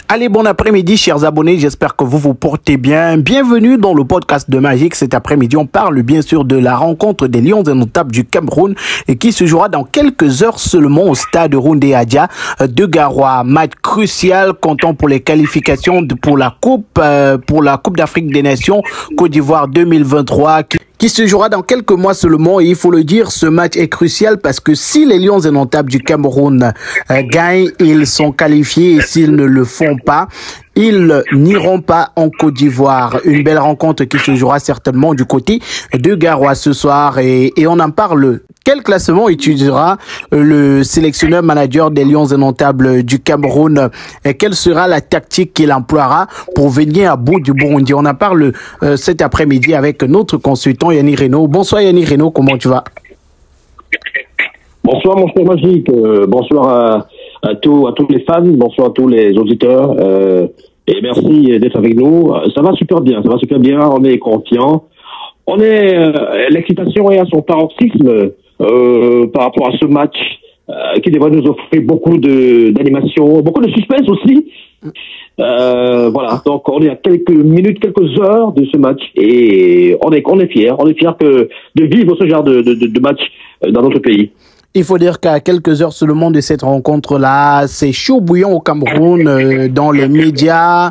Allez, bon après-midi, chers abonnés. J'espère que vous vous portez bien. Bienvenue dans le podcast de Magic. Cet après-midi, on parle bien sûr de la rencontre des Lions indomptables du Cameroun et qui se jouera dans quelques heures seulement au stade Roundé Adja de Garoua. Match crucial comptant pour les qualifications pour la Coupe d'Afrique des Nations Côte d'Ivoire 2023 qui se jouera dans quelques mois seulement. Et il faut le dire, ce match est crucial parce que si les Lions indomptables du Cameroun gagnent, ils sont qualifiés, et s'ils ne le font pas, ils n'iront pas en Côte d'Ivoire. Une belle rencontre qui se jouera certainement du côté de Garoua ce soir et on en parle. Quel classement utilisera le sélectionneur manager des Lions indomptables du Cameroun et quelle sera la tactique qu'il emploiera pour venir à bout du Burundi? On en parle cet après-midi avec notre consultant Yannick Reynaud. Bonsoir Yannick Reynaud, comment tu vas? Bonsoir mon cher Magic, bonsoir à tous les fans, bonsoir à tous les auditeurs et merci d'être avec nous. Ça va super bien, on est confiant. L'excitation est à son paroxysme par rapport à ce match qui devrait nous offrir beaucoup d'animation, beaucoup de suspense aussi. Voilà, donc on est à quelques minutes, quelques heures de ce match et on est fiers de vivre ce genre de match dans notre pays. Il faut dire qu'à quelques heures seulement de cette rencontre-là, c'est chaud bouillant au Cameroun, dans les médias,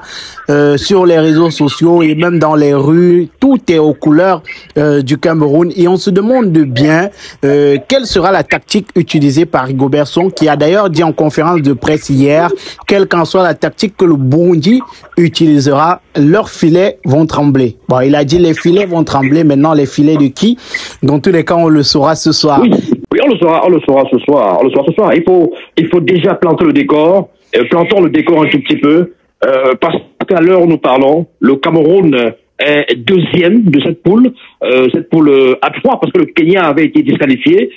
sur les réseaux sociaux et même dans les rues. Tout est aux couleurs du Cameroun et on se demande bien quelle sera la tactique utilisée par Rigobert Song, qui a d'ailleurs dit en conférence de presse hier, quelle qu'en soit la tactique que le Burundi utilisera, leurs filets vont trembler. Bon, il a dit les filets vont trembler, maintenant les filets de qui? Dans tous les cas, on le saura ce soir. Oui, on le saura ce soir. Il faut déjà planter le décor. Plantons le décor un tout petit peu. Parce qu'à l'heure où nous parlons, le Cameroun est deuxième de cette poule à 3, parce que le Kenya avait été disqualifié,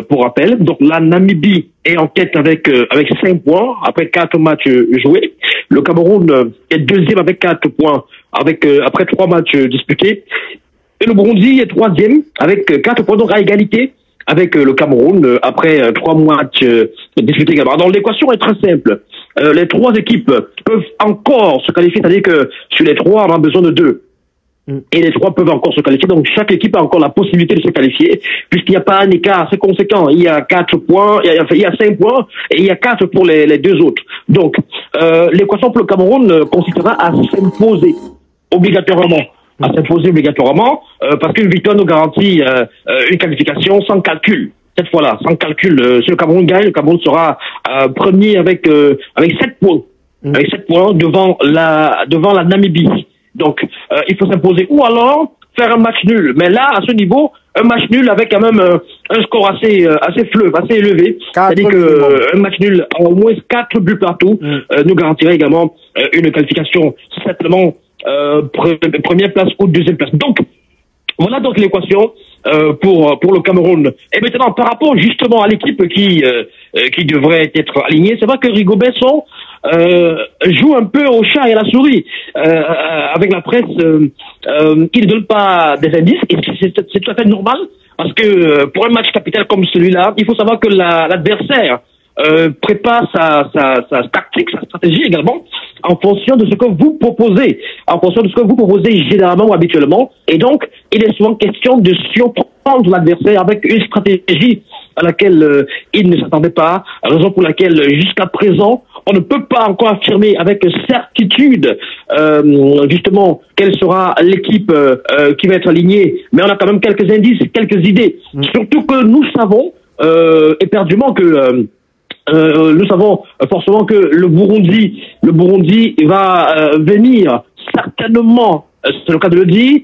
pour rappel. Donc la Namibie est en tête avec 5 points, après 4 matchs joués. Le Cameroun est deuxième avec 4 points, après 3 matchs disputés. Et le Burundi est troisième avec 4 points, donc à égalité avec le Cameroun après 3 matchs disputés également. Donc l'équation est très simple. Les 3 équipes peuvent encore se qualifier, c'est-à-dire que sur les 3, on a besoin de 2. Et les 3 peuvent encore se qualifier. Donc chaque équipe a encore la possibilité de se qualifier, puisqu'il n'y a pas un écart assez conséquent. Il y a 4 points, il y a 5 points, et il y a 4 pour les 2 autres. Donc l'équation pour le Cameroun consistera à s'imposer obligatoirement. Parce qu'une victoire nous garantit une qualification sans calcul. Cette fois-là, sans calcul, si le Cameroun gagne, le Cameroun sera premier avec 7 points. Avec 7 points devant la Namibie. Donc, il faut s'imposer. Ou alors, faire un match nul. Mais là, à ce niveau, un match nul avec quand même un score assez fleuve, assez élevé. C'est-à-dire que un match nul à au moins 4 buts partout nous garantirait également une qualification certainement première place ou deuxième place. Donc, voilà donc l'équation pour le Cameroun. Et maintenant, par rapport justement à l'équipe qui devrait être alignée, c'est vrai que Rigobert Song joue un peu au chat et à la souris avec la presse. Il ne donne pas des indices et c'est tout à fait normal parce que pour un match capital comme celui-là, il faut savoir que l'adversaire prépare sa tactique, sa stratégie également en fonction de ce que vous proposez, généralement ou habituellement. Et donc, il est souvent question de surprendre l'adversaire avec une stratégie à laquelle il ne s'attendait pas, raison pour laquelle jusqu'à présent, on ne peut pas encore affirmer avec certitude justement quelle sera l'équipe qui va être alignée, mais on a quand même quelques indices, quelques idées. Surtout que nous savons éperdument que nous savons forcément que le Burundi va venir certainement, c'est le cas de le dire,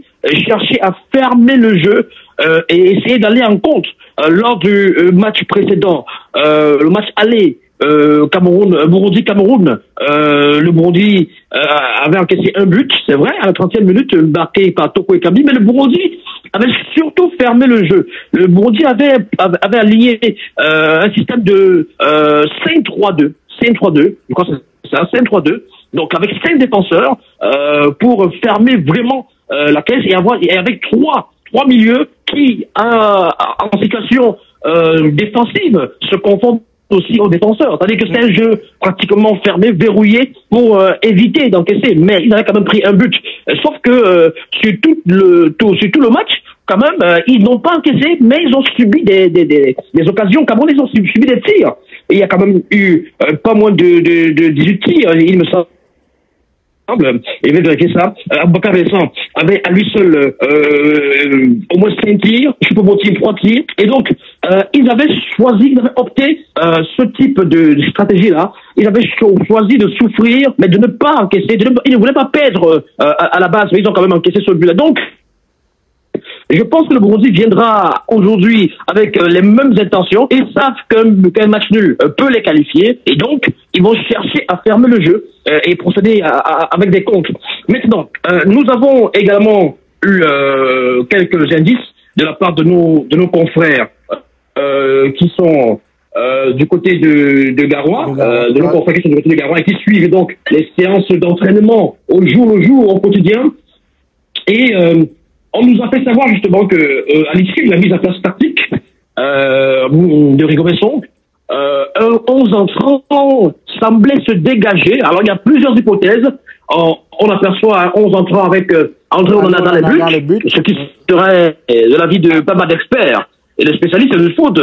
chercher à fermer le jeu et essayer d'aller en compte lors du match précédent, le match aller. Burundi-Cameroun, le Burundi avait encaissé un but, c'est vrai, à la 30e minute, marqué par Toko Ekambi, mais le Burundi avait surtout fermé le jeu. Le Burundi avait aligné un système de 5-3-2, je crois que c'est ça, 5-3-2, donc avec 5 défenseurs pour fermer vraiment la caisse et avec trois milieux qui, en situation défensive, se confondent aussi aux défenseurs. C'est-à-dire que c'est un jeu pratiquement fermé, verrouillé pour éviter d'encaisser. Mais ils avaient quand même pris un but. Sauf que sur tout le match, quand même, ils n'ont pas encaissé, mais ils ont subi des occasions. Cameroun, ils ont subi des tirs. Et il y a quand même eu pas moins de 18 tirs, il me semble. Et vais vérifier ça. Aboubacar Vincent avait à lui seul au moins 5 tirs, Choupo-Moting 3 tirs. Et donc, ils avaient opté ce type de stratégie-là. Ils avaient choisi de souffrir, mais de ne pas encaisser. Ils ne voulaient pas perdre à la base, mais ils ont quand même encaissé ce but-là. Donc, je pense que le Burundi viendra aujourd'hui avec les mêmes intentions. Ils savent qu'un match nul peut les qualifier. Et donc, ils vont chercher à fermer le jeu et procéder avec des contres. Maintenant, nous avons également eu quelques indices de la part de nos confrères qui sont du côté de Garoua, de nos confrères qui sont du côté de Garoua et qui suivent donc les séances d'entraînement au jour le jour, au quotidien. Et on nous a fait savoir justement que à l'issue de la mise en place tactique de Rigobert-Song, un 11 entrants semblait se dégager. Alors il y a plusieurs hypothèses. On aperçoit un 11 entrants avec André Onana dans les buts, ce qui serait de l'avis de pas mal d'experts et de spécialistes du foot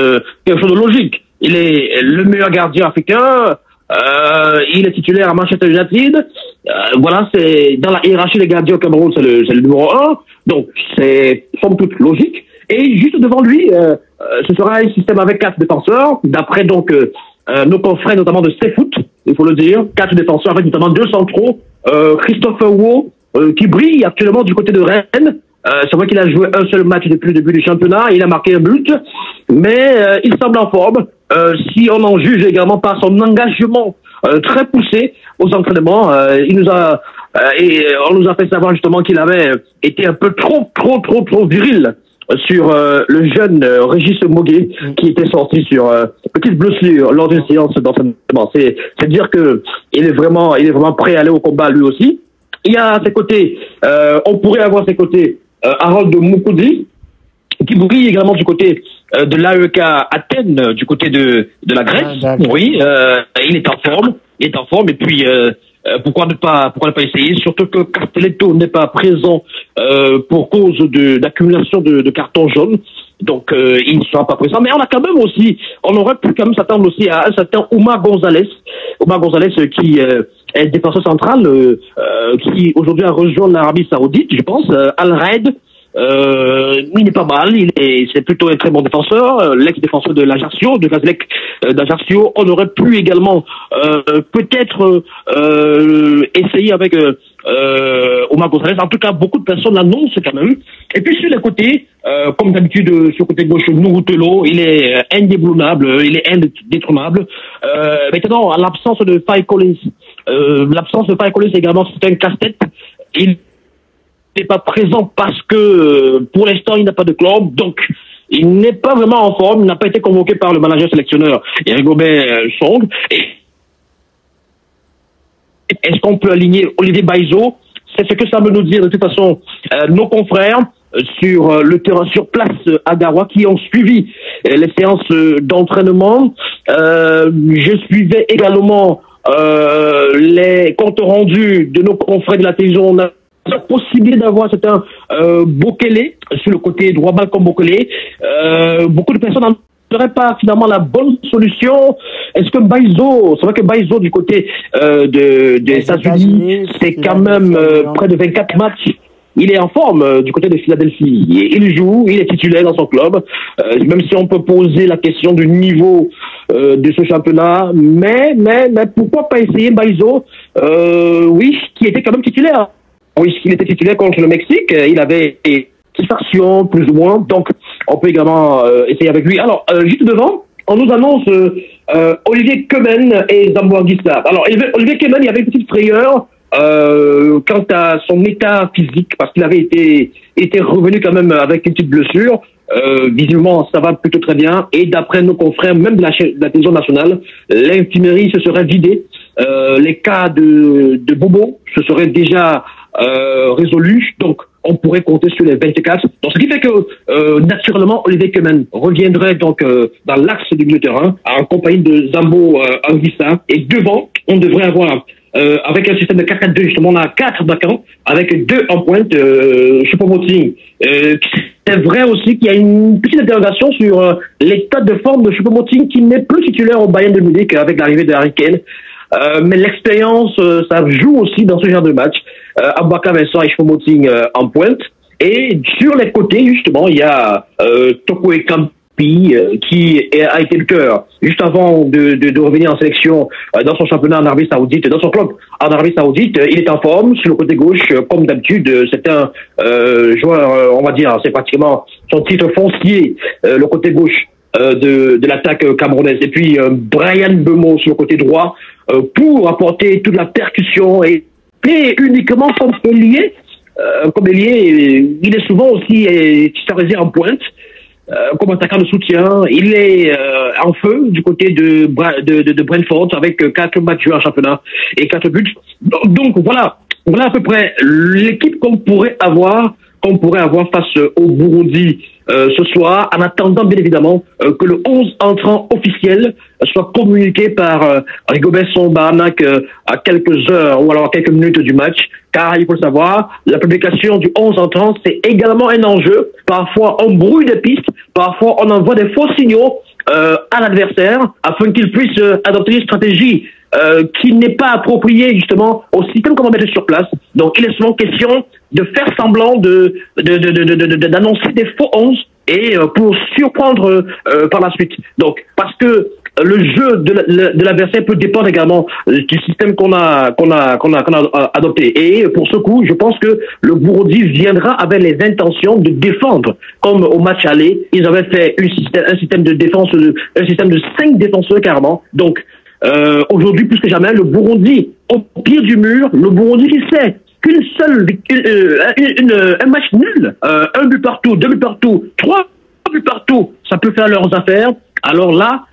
quelque chose de logique. Il est le meilleur gardien africain. Il est titulaire à Manchester United. Voilà, c'est dans la hiérarchie des gardiens au Cameroun, c'est le numéro 1. Donc, c'est somme toute logique. Et juste devant lui, ce sera un système avec 4 défenseurs, d'après donc nos confrères, notamment de Stfoot, il faut le dire, 4 défenseurs avec notamment 2 centraux, Christopher Wo, qui brille actuellement du côté de Rennes. C'est vrai qu'il a joué un seul match depuis le début du championnat, il a marqué un but, mais il semble en forme. Si on en juge également par son engagement très poussé aux entraînements, on nous a fait savoir justement qu'il avait été un peu trop viril sur le jeune Régis Mogué qui était sorti sur petite blessure lors d'une séance d'entraînement. C'est dire que il est vraiment prêt à aller au combat lui aussi. Il y a à ses côtés, on pourrait avoir à ses côtés Harold Moukoudi, qui brille également du côté de l'AEK Athènes, du côté de la Grèce. Oui, il est en forme. Et puis pourquoi ne pas essayer, surtout que Castelletto n'est pas présent pour cause d'accumulation de cartons jaunes. Donc il ne sera pas présent. Mais on aurait pu quand même s'attendre aussi à un certain Oumar Gonzalez qui est défenseur central, qui aujourd'hui a rejoint l'Arabie Saoudite, je pense, Al Raed. Il n'est pas mal, c'est plutôt un très bon défenseur, l'ex-défenseur de l'Ajaccio, de Gazlec d'Ajaccio. On aurait pu également peut-être essayer avec Oumar Gonzalez. En tout cas, beaucoup de personnes l'annoncent quand même. Et puis sur les côtés, comme d'habitude, sur le côté gauche, Nourutelo, il est indéboulonnable, il est indétrônable. Maintenant, l'absence de Faye Collins, également, c'est un casse-tête. Il n'est pas présent parce que pour l'instant il n'a pas de club, donc il n'est pas vraiment en forme, il n'a pas été convoqué par le manager sélectionneur Rigobert-Song. Est-ce qu'on peut aligner Olivier Baizo? C'est ce que ça veut nous dire de toute façon nos confrères sur le terrain, sur place à Garoua, qui ont suivi les séances d'entraînement. Je suivais également les comptes rendus de nos confrères de la télévision. On a la possibilité d'avoir certains Bokele sur le côté droit, Malcolm Bokele. Beaucoup de personnes n'en seraient pas finalement la bonne solution. Est-ce que Baizo, c'est vrai que Baizo du côté des États-Unis, c'est quand même près de 24 matchs. Il est en forme du côté de Philadelphie. Il joue, il est titulaire dans son club. Même si on peut poser la question du niveau de ce championnat, mais pourquoi pas essayer Baizo, oui, qui était quand même titulaire. Oui, il était titulaire contre le Mexique. Il avait des satisfactions, plus ou moins. Donc, on peut également essayer avec lui. Alors, juste devant, on nous annonce Olivier Kemen et Zambo Anguissa. Alors, Olivier Kemen, il y avait une petite frayeur quant à son état physique, parce qu'il avait été revenu quand même avec une petite blessure. Visiblement, ça va plutôt très bien. Et d'après nos confrères, même de la télévision nationale, l'infirmerie se serait vidée. Les cas de Bobo se seraient déjà résolu. Donc, on pourrait compter sur les 24. Donc, ce qui fait que, naturellement, Olivier Kemen reviendrait donc dans l'axe du milieu de terrain, en compagnie de Zambo Anguissa. Et devant, on devrait avoir, avec un système de 4-4-2, justement, on a 4 backants, avec 2 en pointe, Choupo-Moting. C'est vrai aussi qu'il y a une petite interrogation sur l'état de forme de Choupo-Moting, qui n'est plus titulaire au Bayern de Munich avec l'arrivée de Harry Kane. Mais l'expérience, ça joue aussi dans ce genre de match. Aboubakar Vincent et Choupo-Moting en pointe. Et sur les côtés, justement, il y a Toko Ekambi qui a été le cœur juste avant de revenir en sélection dans son championnat en Arabie Saoudite, dans son club en Arabie Saoudite. Il est en forme sur le côté gauche, comme d'habitude. C'est un joueur, on va dire, c'est pratiquement son titre foncier, le côté gauche de l'attaque camerounaise. Et puis Brian Bemo sur le côté droit pour apporter toute la percussion et uniquement comme ailier. Comme ailier, il est souvent aussi titularisé en pointe. Comme attaquant de soutien, il est en feu du côté de Brentford avec 4 matchs en championnat et 4 buts. Donc voilà à peu près l'équipe qu'on pourrait avoir face au Burundi ce soir, en attendant bien évidemment que le 11 entrant officiel soit communiqué par Rigobert Song-Bamako à quelques heures ou alors à quelques minutes du match, car il faut le savoir, la publication du 11 entrant, c'est également un enjeu. Parfois on brouille des pistes, parfois on envoie des faux signaux à l'adversaire afin qu'il puisse adopter une stratégie qui n'est pas appropriée justement au système qu'on va mettre sur place. Donc il est souvent question de faire semblant d'annoncer des faux 11 et pour surprendre par la suite. Donc parce que le jeu de l'adversaire peut dépendre également du système qu'on a adopté. Et pour ce coup, je pense que le Burundi viendra avec les intentions de défendre, comme au match aller, ils avaient fait un système de défense, un système de 5 défenseurs carrément. Donc aujourd'hui, plus que jamais, le Burundi au pied du mur, le Burundi qui sait qu'une seule un match nul, 1 but partout, 2 buts partout, 3 buts partout, ça peut faire leurs affaires. Alors là,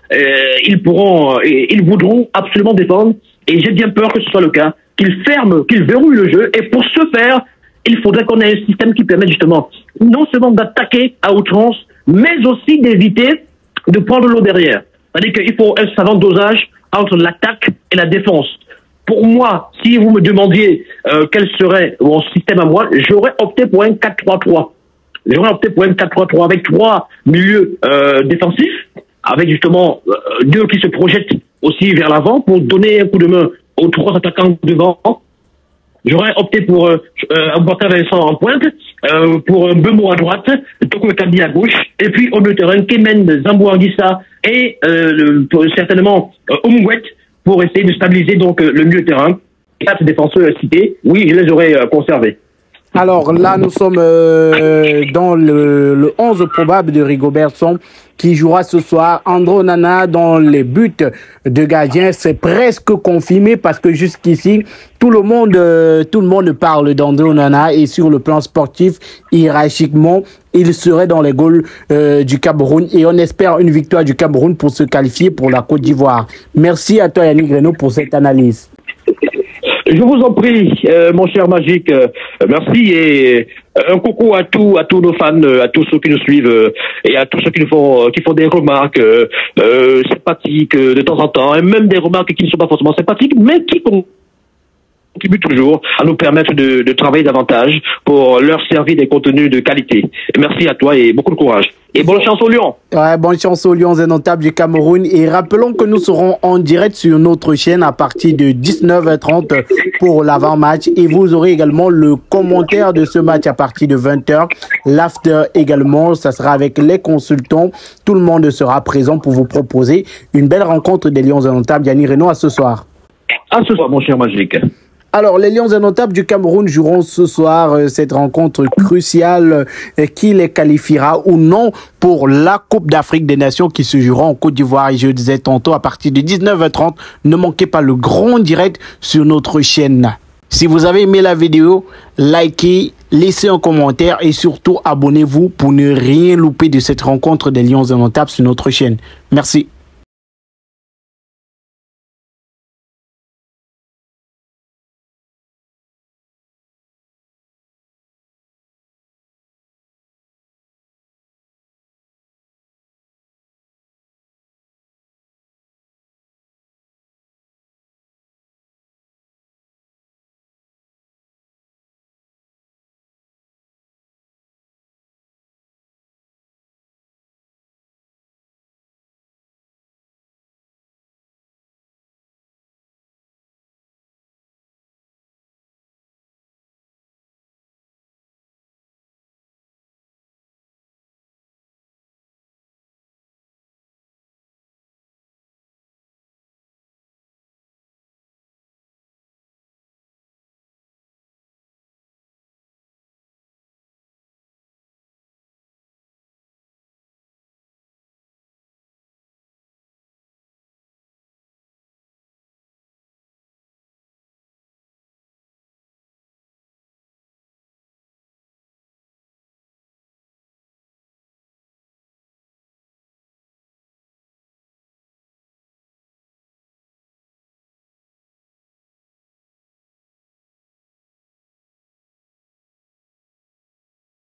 ils voudront absolument défendre, et j'ai bien peur que ce soit le cas, qu'ils verrouillent le jeu, et pour ce faire, il faudrait qu'on ait un système qui permette justement non seulement d'attaquer à outrance, mais aussi d'éviter de prendre l'eau derrière. C'est-à-dire qu'il faut un savant dosage entre l'attaque et la défense. Pour moi, si vous me demandiez quel serait mon système à moi, j'aurais opté pour un 4-3-3. J'aurais opté pour un 4-3-3 avec 3 milieux défensifs, avec justement 2 qui se projettent aussi vers l'avant pour donner un coup de main aux 3 attaquants devant. J'aurais opté pour Aboubakar Vincent en pointe, pour Bemo à droite, Toko Ekambi à gauche, et puis au milieu de terrain, Kemen, Zambo Anguissa et certainement Umwet pour essayer de stabiliser donc le milieu de terrain. 4 défenseurs cités, oui, je les aurais conservés. Alors là, nous sommes dans le 11 probable de Rigobert Song qui jouera ce soir. André Onana dans les buts de gardien, c'est presque confirmé parce que jusqu'ici, tout le monde parle d'André Onana et sur le plan sportif, hiérarchiquement, il serait dans les goals du Cameroun et on espère une victoire du Cameroun pour se qualifier pour la Côte d'Ivoire. Merci à toi Yannick Reynaud pour cette analyse. Je vous en prie, mon cher Magique, merci et un coucou à tous nos fans, à tous ceux qui nous suivent et à tous ceux qui font des remarques sympathiques de temps en temps, et même des remarques qui ne sont pas forcément sympathiques, mais qui contribuent toujours à nous permettre de travailler davantage pour leur servir des contenus de qualité. Et merci à toi et beaucoup de courage. Et bonne chance aux Lions. Ouais, bonne chance aux Lions indomptables du Cameroun. Et rappelons que nous serons en direct sur notre chaîne à partir de 19h30 pour l'avant-match. Et vous aurez également le commentaire de ce match à partir de 20h. L'after également, ça sera avec les consultants. Tout le monde sera présent pour vous proposer une belle rencontre des Lions indomptables. Yannick Reynaud, à ce soir. À ce soir, mon cher Magique. Alors, les Lions indomptables du Cameroun joueront ce soir cette rencontre cruciale qui les qualifiera ou non pour la Coupe d'Afrique des Nations qui se jouera en Côte d'Ivoire. Et je disais tantôt, à partir de 19h30, ne manquez pas le grand direct sur notre chaîne. Si vous avez aimé la vidéo, likez, laissez un commentaire et surtout abonnez-vous pour ne rien louper de cette rencontre des Lions indomptables sur notre chaîne. Merci.